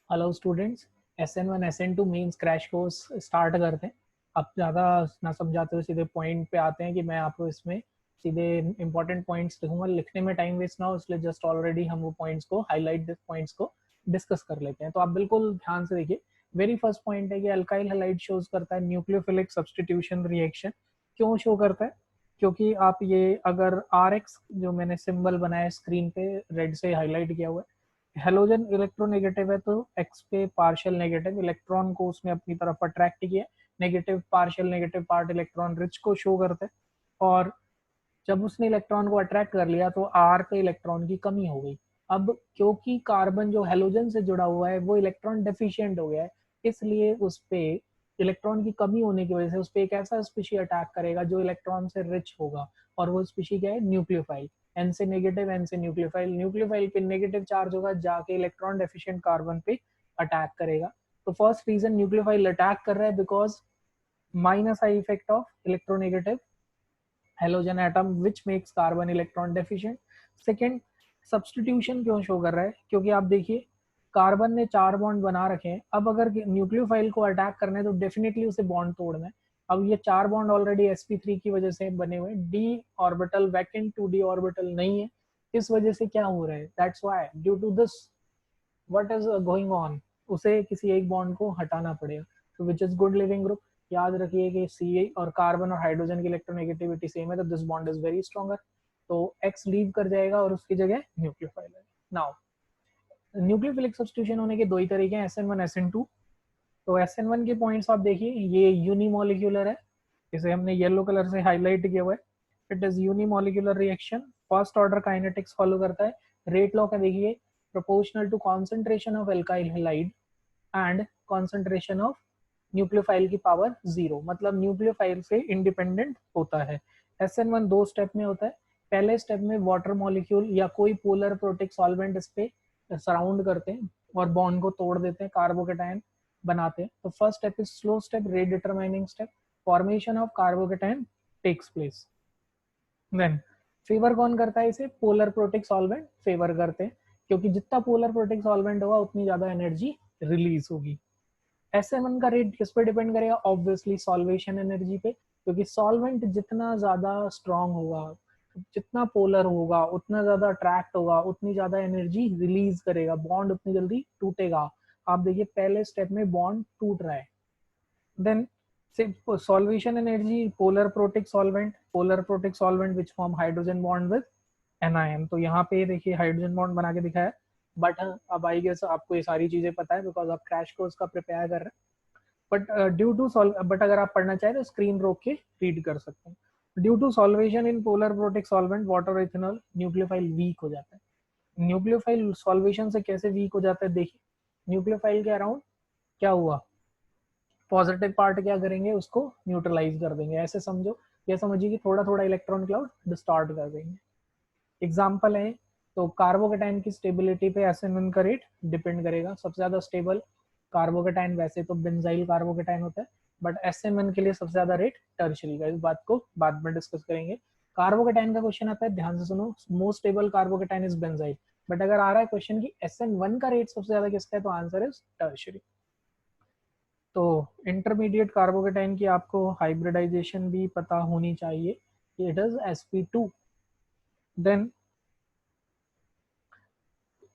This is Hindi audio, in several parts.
Hello students, SN1 SN2 mains crash course start करते हैं। अब ज़्यादा ना समझाते हुए सीधे पॉइंट पे आते हैं कि मैं आपको इसमें सीधे इंपॉर्टेंट पॉइंट्स लिखूंगा। लिखने में टाइम वेस्ट ना हो इसलिए जस्ट ऑलरेडी हम वो पॉइंट्स को हाईलाइट पॉइंट्स को डिस्कस कर लेते हैं। तो आप बिल्कुल ध्यान से देखिए। वेरी फर्स्ट पॉइंट है कि अल्काइल हैलाइड शोज करता है न्यूक्लियोफिलिक सब्सटीट्यूशन रिएक्शन। क्यों शो करता है? क्योंकि आप ये अगर RX जो मैंने सिंबल बनाया स्क्रीन पे रेड से हाईलाइट किया हुआ है, हेलोजन इलेक्ट्रोनेगेटिव है तो एक्स पे पार्शियल नेगेटिव इलेक्ट्रॉन को उसने अपनी तरफ अट्रैक्ट किया। Negative partial negative part electron rich को शो करते हैं। और जब उसने इलेक्ट्रॉन को अट्रैक्ट कर लिया तो आर पे इलेक्ट्रॉन की कमी हो गई। अब क्योंकि कार्बन जो हेलोजन से जुड़ा हुआ है वो इलेक्ट्रॉन डेफिशिएंट हो गया है, इसलिए उस पे इलेक्ट्रॉन की कमी होने की वजह से उस पे एक ऐसा स्पीशी अटैक करेगा जो इलेक्ट्रॉन से रिच होगा। और वो स्पीशी क्या है? न्यूक्लियोफाइल। एन से नेगेटिव, एन से न्यूक्लियोफाइल। न्यूक्लियोफाइल पे नेगेटिव चार्ज होगा, जाके इलेक्ट्रॉन डेफिशिएंट कार्बन पे अटैक करेगा। तो फर्स्ट रीजन न्यूक्लियोफाइल अटैक कर रहा है because minus I effect of electronegative halogen atom which makes carbon electron deficient. Second, substitution क्यों शो कर रहा है? क्योंकि आप देखिए कार्बन ने 4 बॉन्ड बना रखे हैं। अब अगर न्यूक्लियोफाइल को अटैक करना है तो डेफिनेटली उसे बॉन्ड तोड़ना है। अब ये 4 बॉन्ड ऑलरेडी sp3 की वजह से बने हुए हैं। D orbital vacant, 2d orbital नहीं है। इस वजह से क्या हो रहा है? That's why due to this what is going on, उसे किसी एक बॉन्ड को हटाना पड़ेगा। तो which is good leaving group. याद रखिए कि सी और कार्बन और हाइड्रोजन की इलेक्ट्रोनेगेटिविटी सेम है, तो this bond is very stronger. तो एक्स लीव कर जाएगा और उसकी जगह न्यूक्लियोफाइल है। नाउ न्यूक्लियोफिलिक सब्स्टिट्यूशन होने के दो ही तरीके हैं, SN1 SN2। तो SN1 के पॉइंट्स आप देखिए, ये यूनिमोलिक्यूलर है, इसे हमने येलो कलर से हाईलाइट किया हुआ है। It is unimolecular reaction, first order kinetics follow करता है। रेट लॉ का देखिए, proportional to concentration of alkyl halide and concentration of nucleophile की पावर 0, मतलब न्यूक्लियोफाइल से इंडिपेंडेंट होता है। SN1 दो स्टेप में होता है। पहले स्टेप में वाटर मॉलिक्यूल या कोई पोलर प्रोटिक सॉल्वेंट इस पे सराउंड करते हैं और बॉन्ड को तोड़ देते हैं, कार्बोकेटायन बनाते हैं। तो first step is slow step, rate determining step. Formation of carbocation takes place. Then favour कौन करता है इसे? पोलर प्रोटिक सॉल्वेंट फेवर करते हैं, क्योंकि जितना पोलर प्रोटिक सॉल्वेंट होगा उतनी ज्यादा एनर्जी रिलीज होगी। SN1 का रेट किस पे डिपेंड करेगा? ऑब्वियसली सॉल्वेशन एनर्जी पे, क्योंकि सॉल्वेंट जितना ज्यादा स्ट्रांग होगा, जितना पोलर होगा, उतना ज्यादा अट्रैक्ट होगा, उतनी ज्यादा एनर्जी रिलीज करेगा, बॉन्ड उतनी जल्दी टूटेगा। आप देखिए पहले स्टेप में बॉन्ड टूट रहा है। Then solvation energy, polar protic solvent which form hydrogen bond with एनआईएन। तो यहाँ पे देखिए हाइड्रोजन बॉन्ड बना के दिखाया। बट अब आई गेस आपको ये सारी चीजें पता है बिकॉज आप क्रैश कोर्स का प्रिपेयर कर रहे हैं। बट अगर आप पढ़ना चाहें तो स्क्रीन रोक के रीड कर सकते हैं। Due to solvation in polar protic solvent water ethanol, nucleophile weak हो जाता है। न्यूक्लियोफाइल सॉल्वेशन से कैसे वीक हो जाता है? देखिए न्यूक्लियोफाइल के अराउंड क्या हुआ, पॉजिटिव पार्ट क्या करेंगे? उसको न्यूट्रलाइज कर देंगे। ऐसे समझो, ये समझिए कि थोड़ा थोड़ा इलेक्ट्रॉन क्लाउड डिस्टार्ट कर देंगे। एग्जाम्पल है, तो कार्बोकेटाइन की स्टेबिलिटी पे SN1 का रेट डिपेंड करेगा। सबसे ज्यादा स्टेबल कार्बोकेटाइन वैसे तो बेंजाइल कार्बोकेटाइन होता है, बट SN1 के लिए सबसे ज्यादा रेट टर्शरी का। इस बात को बाद में डिस्कस करेंगे। कार्बोकेटाइन का क्वेश्चन आता है, ध्यान से सुनो, most stable carbocation is benzyl. But अगर आ रहा है क्वेश्चन की SN1 का रेट सबसे ज्यादा किसका है, तो आंसर इज टर्शरी। तो इंटरमीडिएट कार्बोकेटाइन की आपको हाइब्रिडाइजेशन भी पता होनी चाहिए, it is sp2। Then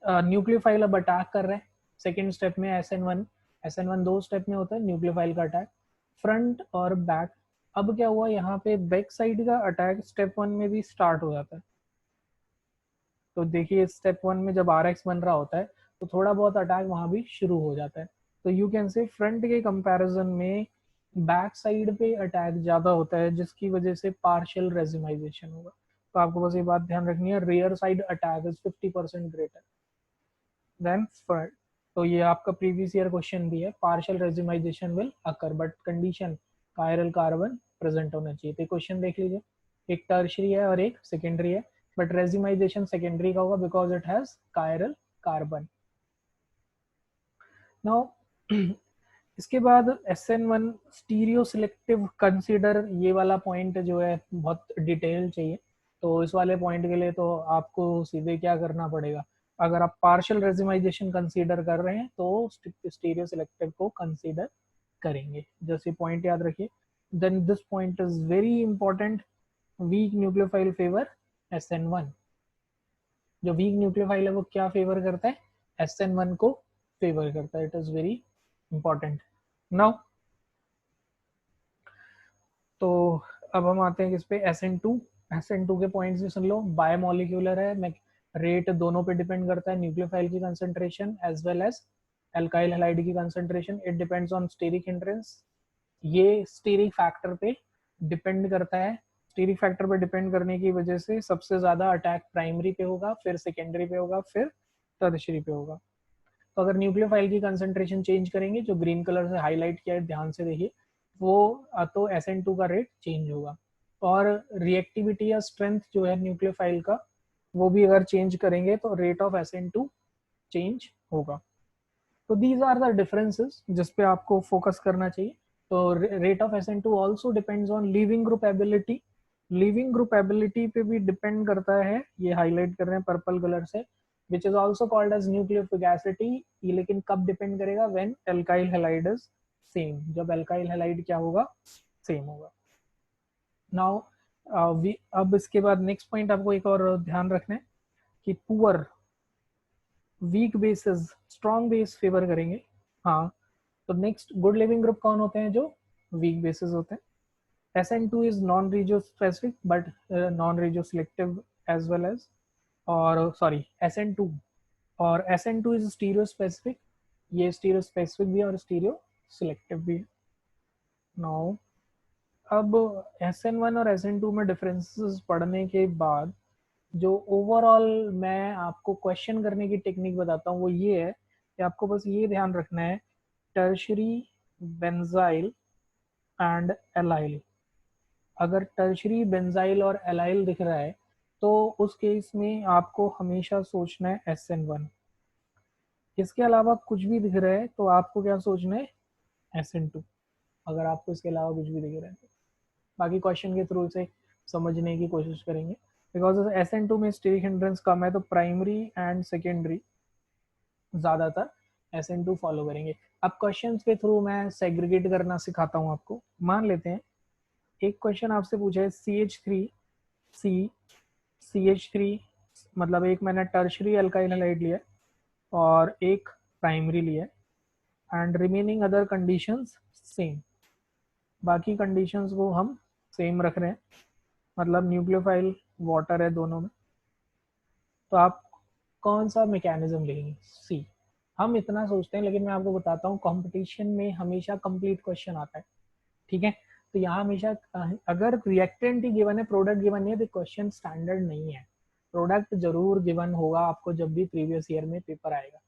nucleophile अब अटैक कर रहे हैं सेकेंड स्टेप में SN1 दो स्टेप में होता है न्यूक्लियोफाइल का अटैक, फ्रंट और बैक। अब क्या हुआ यहाँ पे, बैक साइड का अटैक स्टेप 1 में भी स्टार्ट हो जाता है। तो देखिए स्टेप 1 में जब RX बन रहा होता है तो थोड़ा बहुत अटैक वहां भी शुरू हो जाता है। तो यू कैन से फ्रंट के कंपैरिजन में बैक साइड पे अटैक ज्यादा होता है, जिसकी वजह से पार्शियल रेजिमाइजेशन होगा। तो आपको बस ये बात ध्यान रखनी है, rear side attack is 50% greater than front. तो ये आपका प्रीवियस ईयर क्वेश्चन भी है, partial racemization will occur but condition chiral carbon present होना चाहिए। तो क्वेश्चन देख लीजिए, एक टर्शरी है और एक सेकेंडरी है, बट रेजिमाइजेशन सेकेंडरी का होगा because it has chiral carbon. Now इसके बाद SN1 स्टीरियो सिलेक्टिव कंसीडर, ये वाला पॉइंट जो है बहुत डिटेल चाहिए। तो इस वाले पॉइंट के लिए तो आपको सीधे क्या करना पड़ेगा, अगर आप पार्शियल रेजिमाइजेशन कंसीडर कर रहे हैं तो स्टीरियो सिलेक्टिव को कंसीडर करेंगे। जैसे पॉइंट याद रखिए। Then this point is very important, weak nucleophile favour SN1। जो वीक न्यूक्लियोफाइल है वो क्या फेवर करता है, SN1 को फेवर करता है। It is very important. Now तो अब हम आते हैं किस पे, SN2। SN2 के पॉइंट्स भी सुन लो। बायोमोलिक्यूलर है, मैं रेट दोनों पे डिपेंड करता है, न्यूक्लियोफाइल की concentration as well as alkyl halide की concentration. It depends on steric hindrance. ये स्टीरिक फैक्टर पे डिपेंड करता है। स्टीरिक फैक्टर पे डिपेंड करने की वजह से सबसे ज्यादा अटैक प्राइमरी पे होगा, फिर सेकेंडरी पे होगा, फिर टर्शियरी पे होगा। तो अगर न्यूक्लियोफाइल की कंसंट्रेशन चेंज करेंगे, जो ग्रीन कलर से हाईलाइट किया है ध्यान से देखिए, वो तो SN2 का रेट चेंज होगा। और रिएक्टिविटी या स्ट्रेंथ जो है न्यूक्लियोफाइल का, वो भी अगर चेंज करेंगे तो रेट ऑफ SN2 चेंज होगा। तो दीज आर द डिफरेंसेस जिस पे आपको फोकस करना चाहिए। तो rate of SN2 also depends on leaving group ability. Leaving group ability पे भी डिपेंड करता है, ये हाईलाइट कर रहे हैं पर्पल कलर से, which is also called as nucleophilicity. ये लेकिन कब डिपेंड करेगा, when alkyl halide is same, जब एल्काइल हैलाइड क्या होगा, सेम होगा। नाउ अब इसके बाद नेक्स्ट पॉइंट आपको एक और ध्यान रखना है कि poor weak bases strong base favour करेंगे। हाँ, तो नेक्स्ट गुड लिविंग ग्रुप कौन होते हैं, जो वीक बेसिस होते हैं। SN2 is non regiospecific but non regioselective as well as, और सॉरी SN2, और SN2 इज स्टीरियो स्पेसिफिक। ये स्टीरियो स्पेसिफिक भी है और स्टीरियो सिलेक्टिव भी है। नाउ अब SN1 और SN2 में डिफरेंसेस पढ़ने के बाद जो ओवरऑल मैं आपको क्वेश्चन करने की टेक्निक बताता हूँ वो ये है कि आपको बस ये ध्यान रखना है, टर्शरी, बेंजाइल एंड एलाइल। अगर टर्शरी, बेंजाइल और एलाइल दिख रहा है तो उस केस में आपको हमेशा सोचना है SN1। इसके अलावा कुछ भी दिख रहा है तो आपको क्या सोचना है, SN2। अगर आपको इसके अलावा कुछ भी दिख रहा है तो बाकी क्वेश्चन के थ्रू से समझने की कोशिश करेंगे। बिकॉज SN2 में स्टेरिक हिंड्रेंस कम है तो प्राइमरी एंड सेकेंडरी ज़्यादातर SN2 फॉलो करेंगे। अब क्वेश्चंस के थ्रू मैं सेग्रीगेट करना सिखाता हूँ आपको। मान लेते हैं एक क्वेश्चन आपसे पूछा है CH3 मतलब एक मैंने टर्शरी अल्काइल हैलाइड लिया और एक प्राइमरी लिया and remaining other conditions same. बाकी कंडीशंस को हम सेम रख रहे हैं, मतलब न्यूक्लियोफाइल वाटर है दोनों में। तो आप कौन सा मैकेनिज्म लेंगे, सी। हम इतना सोचते हैं, लेकिन मैं आपको बताता हूँ कंपटीशन में हमेशा कंप्लीट क्वेश्चन आता है, ठीक है। तो यहाँ हमेशा अगर रिएक्टेंट ही गिवन है, प्रोडक्ट गिवन नहीं है, तो क्वेश्चन स्टैंडर्ड नहीं है। प्रोडक्ट जरूर गिवन होगा आपको जब भी प्रीवियस ईयर में पेपर आएगा।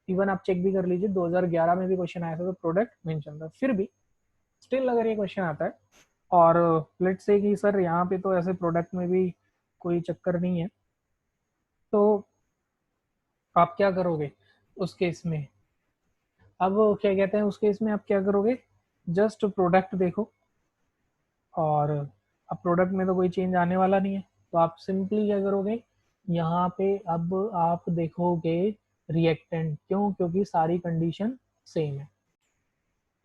इवन आप चेक भी कर लीजिए 2011 में भी क्वेश्चन आया था तो प्रोडक्ट मेंशन था। फिर भी स्टिल अगर ये क्वेश्चन आता है और लेट्स से कि सर यहाँ पे तो ऐसे प्रोडक्ट में भी कोई चक्कर नहीं है, तो आप क्या करोगे उस केस में। अब क्या कहते हैं, उस केस में आप क्या करोगे, जस्ट प्रोडक्ट देखो, और अब प्रोडक्ट में तो कोई चेंज आने वाला नहीं है, तो आप सिंपली क्या करोगे, यहाँ पे अब आप देखोगे रिएक्टेंट। क्यों, क्योंकि सारी कंडीशन सेम है।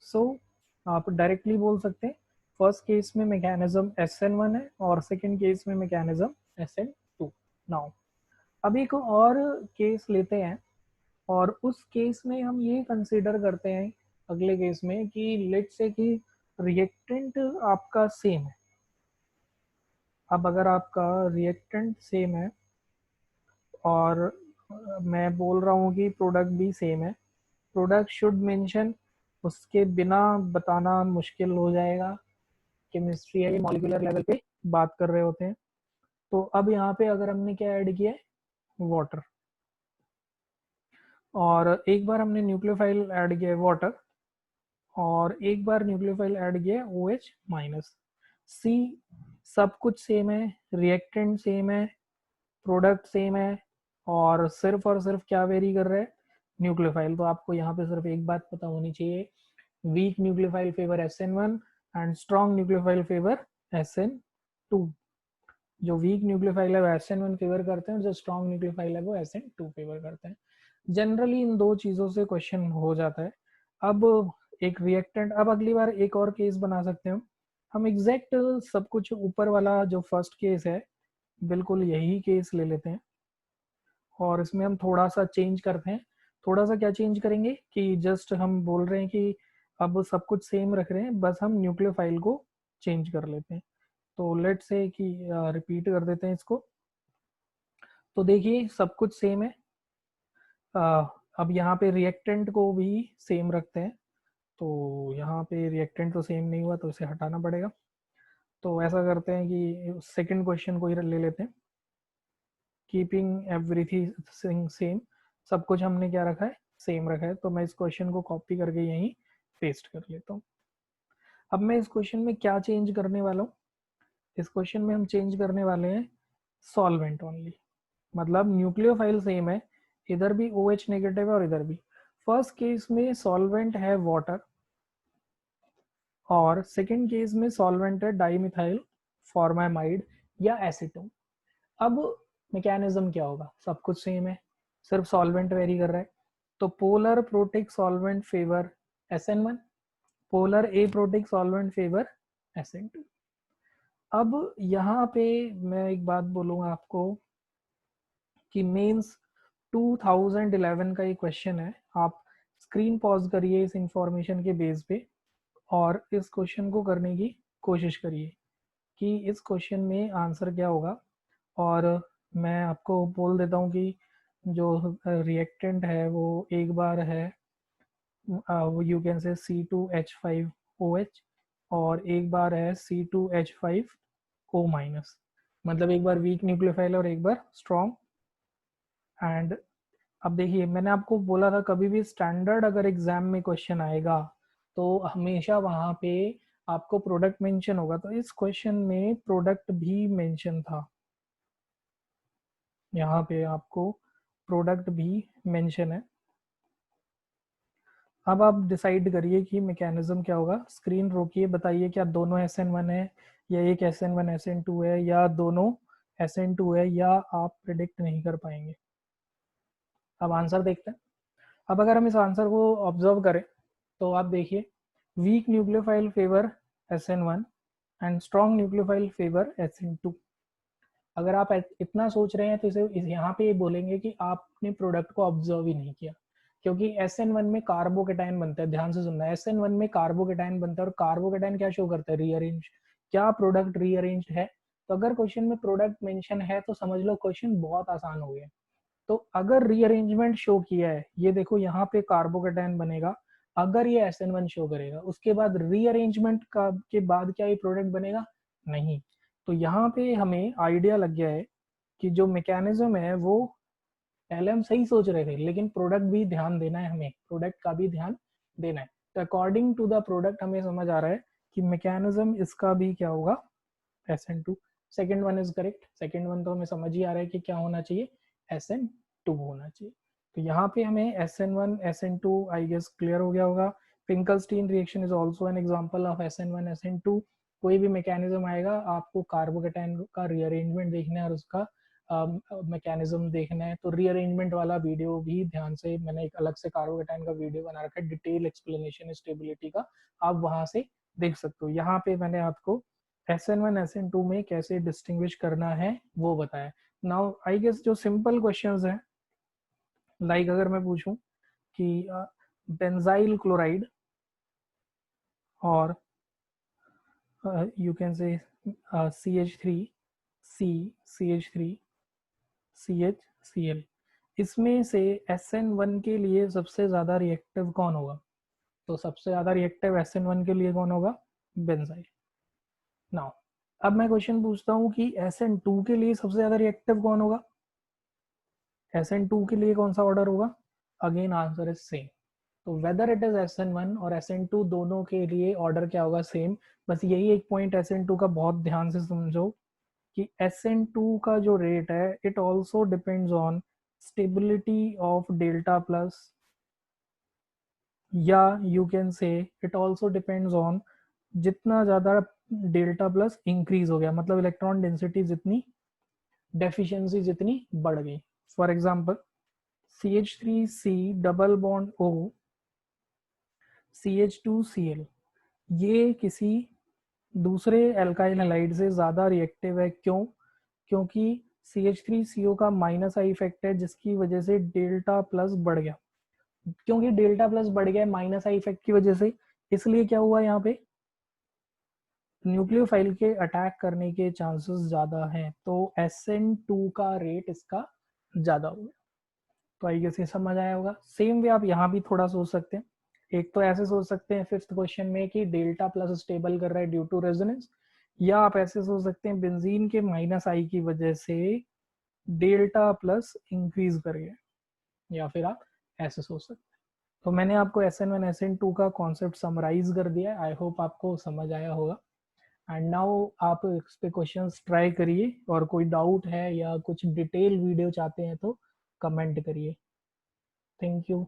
सो आप डायरेक्टली बोल सकते हैं फर्स्ट केस में मैकेनिज्म SN1 है और सेकंड केस में मैकेनिज्म SN2। नाउ अब एक और केस लेते हैं और उस केस में हम ये कंसीडर करते हैं अगले केस में कि लेट्स से कि रिएक्टेंट आपका सेम है। अब अगर आपका रिएक्टेंट सेम है और मैं बोल रहा हूँ कि प्रोडक्ट भी सेम है, प्रोडक्ट शुड मेंशन, उसके बिना बताना मुश्किल हो जाएगा। केमिस्ट्री है, मॉलिक्यूलर लेवल पे बात कर रहे होते हैं। तो अब यहाँ पे अगर हमने क्या ऐड किया है, वाटर, और एक बार हमने न्यूक्लियोफाइल ऐड किया है वाटर, और एक बार न्यूक्लियोफाइल ऐड किया है OH माइनस। सी सब कुछ सेम है, रिएक्टेंट सेम है, प्रोडक्ट सेम है, और सिर्फ क्या वेरी कर रहे हैं, न्यूक्लियोफाइल। तो आपको यहाँ पे सिर्फ एक बात पता होनी चाहिए, week nucleophile favour SN1 and strong nucleophile favour SN2। जो वीक न्यूक्लियोफाइल है वो SN1 फेवर करते हैं और जो स्ट्रॉन्ग न्यूक्लियोफाइल है वो SN2 फेवर करते हैं। जनरली इन दो चीज़ों से क्वेश्चन हो जाता है। अब एक रिएक्टेंट, अब अगली बार एक और केस बना सकते हैं हम एग्जैक्ट सब कुछ ऊपर वाला जो फर्स्ट केस है बिल्कुल यही केस ले लेते हैं और इसमें हम थोड़ा सा चेंज करते हैं। थोड़ा सा क्या चेंज करेंगे कि जस्ट हम बोल रहे हैं कि अब सब कुछ सेम रख रहे हैं, बस हम न्यूक्लियोफाइल को चेंज कर लेते हैं। तो लेट से कि रिपीट कर देते हैं इसको। तो देखिए सब कुछ सेम है। अब यहाँ पे रिएक्टेंट को भी सेम रखते हैं। तो यहाँ पे रिएक्टेंट तो सेम नहीं हुआ तो इसे हटाना पड़ेगा। तो ऐसा करते हैं कि सेकंड क्वेश्चन को ही ले लेते हैं। कीपिंग एवरीथिंग सेम, सब कुछ हमने क्या रखा है, सेम रखा है। तो मैं इस क्वेश्चन को कॉपी करके यहीं पेस्ट कर लेता हूँ। अब मैं इस क्वेश्चन में क्या चेंज करने वाला हूँ, इस क्वेश्चन में हम चेंज करने वाले हैं सॉल्वेंट ओनली। मतलब न्यूक्लियोफाइल सेम है, इधर भी OH नेगेटिव है और इधर भी। फर्स्ट केस में सॉल्वेंट है वाटर और सेकंड केस में सॉल्वेंट है डाइमिथाइल फॉर्मामाइड या एसीटोन। अब मैकेनिज्म क्या होगा, सब कुछ सेम है, सिर्फ सॉल्वेंट वेरी कर रहा है। तो polar protic solvent favour SN1, polar aprotic solvent favour SN2। अब यहाँ पे मैं एक बात बोलूँगा आपको कि मेंस 2011 का ये क्वेश्चन है। आप स्क्रीन पॉज करिए इस इंफॉर्मेशन के बेस पे और इस क्वेश्चन को करने की कोशिश करिए कि इस क्वेश्चन में आंसर क्या होगा। और मैं आपको बोल देता हूँ कि जो रिएक्टेंट है वो एक बार है यू कैन से C2H5OH और एक बार है C2H5O माइनस। मतलब एक बार वीक न्यूक्लियोफाइल और एक बार स्ट्रॉन्ग। एंड अब देखिए मैंने आपको बोला था कभी भी स्टैंडर्ड अगर एग्जाम में क्वेश्चन आएगा तो हमेशा वहाँ पे आपको प्रोडक्ट मेंशन होगा। तो इस क्वेश्चन में प्रोडक्ट भी मेंशन था, यहाँ पे आपको प्रोडक्ट भी मेंशन है। अब आप डिसाइड करिए कि मैकेनिज्म क्या होगा। स्क्रीन रोकिए, बताइए क्या दोनों SN1 है या एक SN1 SN2 है या दोनों SN2 है या आप प्रिडिक्ट नहीं कर पाएंगे। अब आंसर देखते हैं। अब अगर हम इस आंसर को ऑब्जर्व करें तो आप देखिए week nucleophile favour SN1 and strong nucleophile favour SN2। अगर आप इतना सोच रहे हैं तो इसे यहाँ पे बोलेंगे कि आपने प्रोडक्ट को ऑब्जर्व ही नहीं किया, क्योंकि SN1 में कार्बोकेटाइन बनता है। ध्यान से सुनना, SN1 में कार्बोकेटाइन बनता है और कार्बोकेटाइन क्या शो करता है, रीअरेंज। क्या प्रोडक्ट रीअरेंज्ड है? तो अगर क्वेश्चन में प्रोडक्ट मेंशन है तो समझ लो क्वेश्चन बहुत आसान हो गया। तो अगर रीअरेंजमेंट शो किया है, ये देखो यहाँ पे कार्बोकेटाइन बनेगा, अगर ये SN1 शो करेगा, उसके बाद रीअरेंजमेंट का के बाद क्या ये प्रोडक्ट बनेगा? नहीं। तो यहाँ पे हमें आइडिया लग गया है कि जो मैकेनिज्म है वो पहले हम सही सोच रहे थे, लेकिन प्रोडक्ट भी ध्यान देना है, हमें प्रोडक्ट का भी ध्यान देना है। तो अकॉर्डिंग टू द प्रोडक्ट हमें समझ आ रहा है कि मैकेनिज्म इसका भी क्या होगा, SN2। Second one is correct, second one तो हमें समझ ही आ रहा है कि क्या होना चाहिए, SN2 होना चाहिए। तो यहाँ पे हमें SN1 SN2 I guess clear हो गया होगा। Finkelstein reaction is also an example of SN1 SN2। कोई भी मैकेनिज्म आएगा आपको कार्बोकेटाइन का रीअरेंजमेंट देखना है और उसका मैकेनिज्म देखना है। तो रीअरेंजमेंट वाला वीडियो भी ध्यान से, मैंने एक अलग से कार्बोकेटाइन का वीडियो बना रखा है, डिटेल एक्सप्लेनेशन स्टेबिलिटी का, आप वहां से देख सकते हो। यहाँ पे मैंने आपको SN1 SN2 में कैसे डिस्टिंग्विश करना है वो बताया। नाउ आई गेस जो सिंपल क्वेश्चंस हैं, लाइक अगर मैं पूछूं कि बेंजाइल क्लोराइड और यू कैन से CH3 C CH3 CHCl, इसमें से SN1 के लिए सबसे ज्यादा रिएक्टिव कौन होगा? तो सबसे ज्यादा रिएक्टिव SN1 के लिए कौन होगा? बेंजाइल। नाउ अब मैं क्वेश्चन पूछता हूँ कि SN2 के लिए सबसे ज्यादा रिएक्टिव कौन होगा? SN2 के लिए कौन सा ऑर्डर होगा? Again answer is same. तो वेदर इट इज SN1 और SN2 दोनों के लिए ऑर्डर क्या होगा? सेम। बस यही एक पॉइंट SN2 का बहुत ध्यान से समझो कि SN2 का जो रेट है it also depends on stability of delta plus, या you can say it also depends on जितना ज़्यादा डेल्टा प्लस इंक्रीज हो गया, मतलब इलेक्ट्रॉन डेंसिटी जितनी डेफिशिएंसी जितनी बढ़ गई। For example CH3C double bond O CH2Cl, ये किसी दूसरे एल्काइल हैलाइड से ज़्यादा रिएक्टिव है। क्यों? क्योंकि CH3CO का माइनस आई इफेक्ट है, जिसकी वजह से डेल्टा प्लस बढ़ गया। क्योंकि डेल्टा प्लस बढ़ गया माइनस आई इफेक्ट की वजह से, इसलिए क्या हुआ यहाँ पे, न्यूक्लियोफाइल के अटैक करने के चांसेस ज़्यादा हैं, तो SN2 का रेट इसका ज़्यादा होगा। तो आई गेस ये समझ आया होगा। सेम वे आप यहाँ भी थोड़ा सोच सकते हैं। एक तो ऐसे सोच सकते हैं फिफ्थ क्वेश्चन में कि डेल्टा प्लस स्टेबल कर रहा है ड्यू टू रेजोनेंस, या आप ऐसे सोच सकते हैं बेंजीन के माइनस आई की वजह से डेल्टा प्लस इंक्रीज कर गया, या फिर आप ऐसे सोच सकते हैं। तो मैंने आपको SN1 SN2 का कॉन्सेप्ट समराइज कर दिया है। आई होप आपको समझ आया होगा। एंड नाउ आप इस पे क्वेश्चंस ट्राई करिए, और कोई डाउट है या कुछ डिटेल वीडियो चाहते हैं तो कमेंट करिए। Thank you.